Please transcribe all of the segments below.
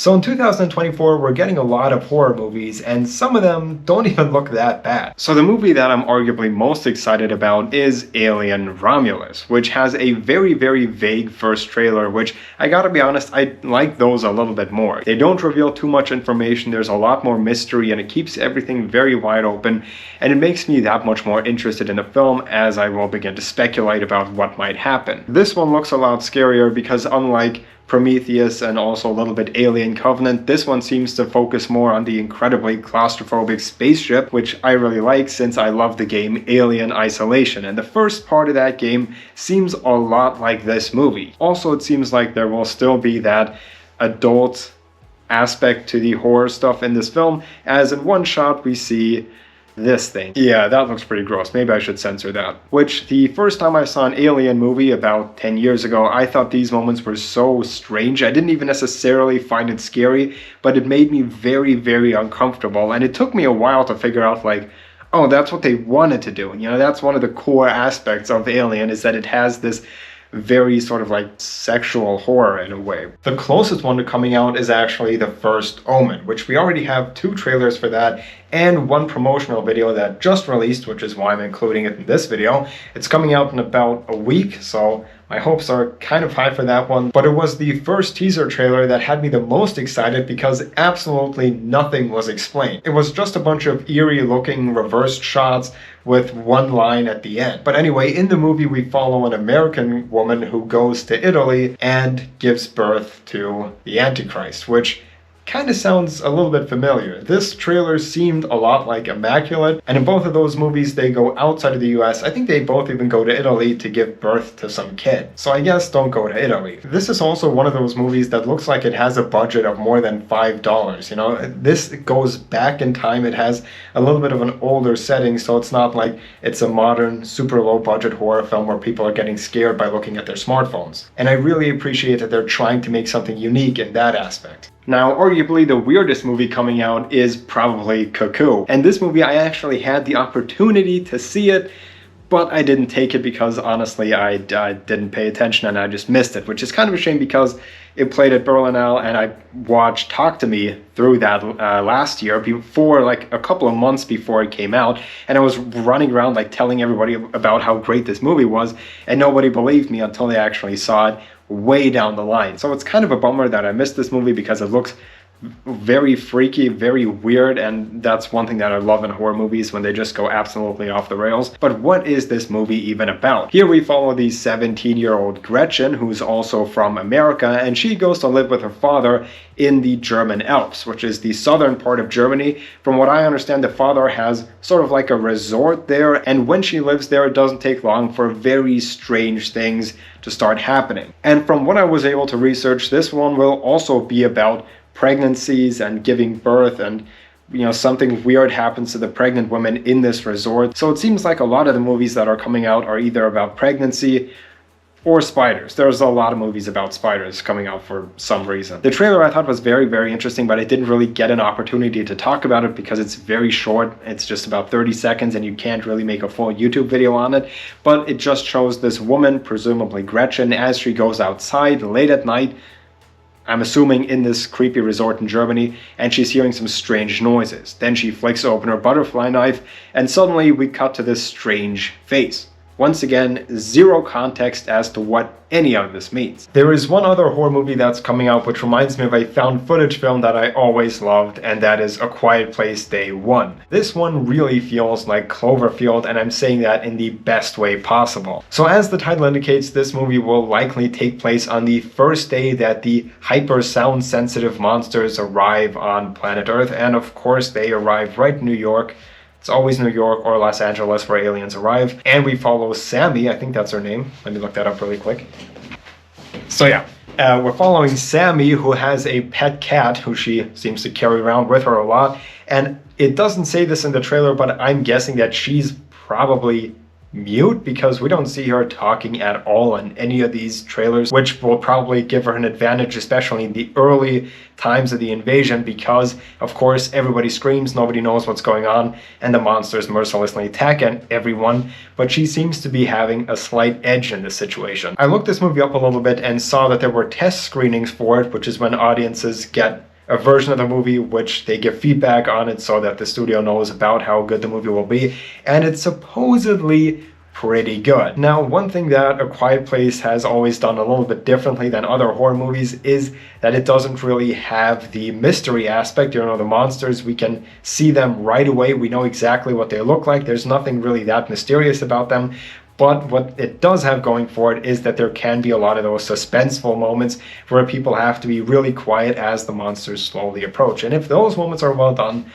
So in 2024, we're getting a lot of horror movies, and some of them don't even look that bad. So the movie that I'm arguably most excited about is Alien Romulus, which has a very, very vague first trailer, which I gotta be honest, I like those a little bit more. They don't reveal too much information, there's a lot more mystery, and it keeps everything very wide open, and it makes me that much more interested in the film as I will begin to speculate about what might happen. This one looks a lot scarier because unlike Prometheus and also a little bit Alien Covenant, this one seems to focus more on the incredibly claustrophobic spaceship, which I really like since I love the game Alien Isolation, and the first part of that game seems a lot like this movie. Also, it seems like there will still be that adult aspect to the horror stuff in this film, as in one shot we see this thing. Yeah, that looks pretty gross. Maybe I should censor that. Which, the first time I saw an Alien movie about 10 years ago, I thought these moments were so strange. I didn't even necessarily find it scary, but it made me very, very uncomfortable. And it took me a while to figure out, like, oh, that's what they wanted to do. And, that's one of the core aspects of Alien, is that it has this very sort of like sexual horror in a way. The closest one to coming out is actually the first Omen, which we already have 2 trailers for that and 1 promotional video that just released, which is why I'm including it in this video. It's coming out in about a week, so my hopes are kind of high for that one, but it was the first teaser trailer that had me the most excited because absolutely nothing was explained. It was just a bunch of eerie looking reversed shots with one line at the end. But anyway, in the movie we follow an American woman who goes to Italy and gives birth to the Antichrist, which kind of sounds a little bit familiar. This trailer seemed a lot like Immaculate, and in both of those movies they go outside of the US. I think they both even go to Italy to give birth to some kid. So I guess don't go to Italy. This is also one of those movies that looks like it has a budget of more than $5. This goes back in time. It has a little bit of an older setting, so it's not like it's a modern, super low budget horror film where people are getting scared by looking at their smartphones. And I really appreciate that they're trying to make something unique in that aspect. Now, arguably the weirdest movie coming out is probably Cuckoo. And this movie, I actually had the opportunity to see it, but I didn't take it because honestly I didn't pay attention and I just missed it, which is kind of a shame because it played at Berlinale and I watched Talk to Me through that last year, before, like a couple of months before it came out, and I was running around like telling everybody about how great this movie was, and nobody believed me until they actually saw it way down the line. So it's kind of a bummer that I missed this movie because it looks very freaky, very weird, and that's one thing that I love in horror movies, when they just go absolutely off the rails. But what is this movie even about? Here we follow the 17-year-old Gretchen, who's also from America, and she goes to live with her father in the German Alps, which is the southern part of Germany. From what I understand, the father has sort of like a resort there, and when she lives there, it doesn't take long for very strange things to start happening. And from what I was able to research, this one will also be about pregnancies and giving birth, and something weird happens to the pregnant women in this resort. So it seems like a lot of the movies that are coming out are either about pregnancy or spiders. There's a lot of movies about spiders coming out for some reason. The trailer I thought was very, very interesting, but I didn't really get an opportunity to talk about it because it's very short. It's just about 30 seconds and you can't really make a full YouTube video on it. But it just shows this woman, presumably Gretchen, as she goes outside late at night, I'm assuming in this creepy resort in Germany, and she's hearing some strange noises. Then she flicks open her butterfly knife, and suddenly we cut to this strange face. Once again, zero context as to what any of this means. There is one other horror movie that's coming out which reminds me of a found footage film that I always loved, and that is A Quiet Place Day 1. This one really feels like Cloverfield, and I'm saying that in the best way possible. So as the title indicates, this movie will likely take place on the first day that the hyper sound sensitive monsters arrive on planet Earth, and of course they arrive right in New York. It's always New York or Los Angeles where aliens arrive. And we follow Sammy, I think that's her name. Let me look that up really quick. So yeah, we're following Sammy, who has a pet cat who she seems to carry around with her a lot. And it doesn't say this in the trailer, but I'm guessing that she's probably mute because we don't see her talking at all in any of these trailers, which will probably give her an advantage, especially in the early times of the invasion, because of course everybody screams, nobody knows what's going on, and the monsters mercilessly attack everyone, but she seems to be having a slight edge in this situation. I looked this movie up a little bit and saw that there were test screenings for it, which is when audiences get a version of the movie which they give feedback on it so that the studio knows about how good the movie will be, and it's supposedly pretty good. Now, one thing that A Quiet Place has always done a little bit differently than other horror movies is that it doesn't really have the mystery aspect. You know, the monsters, we can see them right away. We know exactly what they look like. There's nothing really that mysterious about them. But what it does have going for it is that there can be a lot of those suspenseful moments where people have to be really quiet as the monsters slowly approach. And if those moments are well done,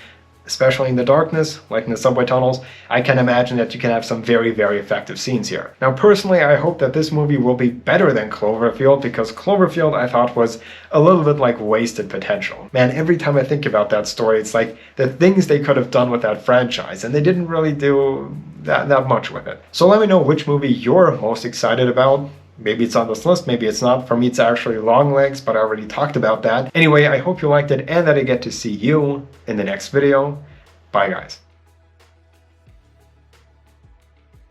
especially in the darkness, like in the subway tunnels, I can imagine that you can have some very, very effective scenes here. Now, personally, I hope that this movie will be better than Cloverfield, because Cloverfield I thought was a little bit like wasted potential. Man, every time I think about that story, it's like the things they could have done with that franchise, and they didn't really do that much with it. So let me know which movie you're most excited about. Maybe it's on this list, maybe it's not. For me, it's actually Longlegs, but I already talked about that. Anyway, I hope you liked it and that I get to see you in the next video. Bye, guys.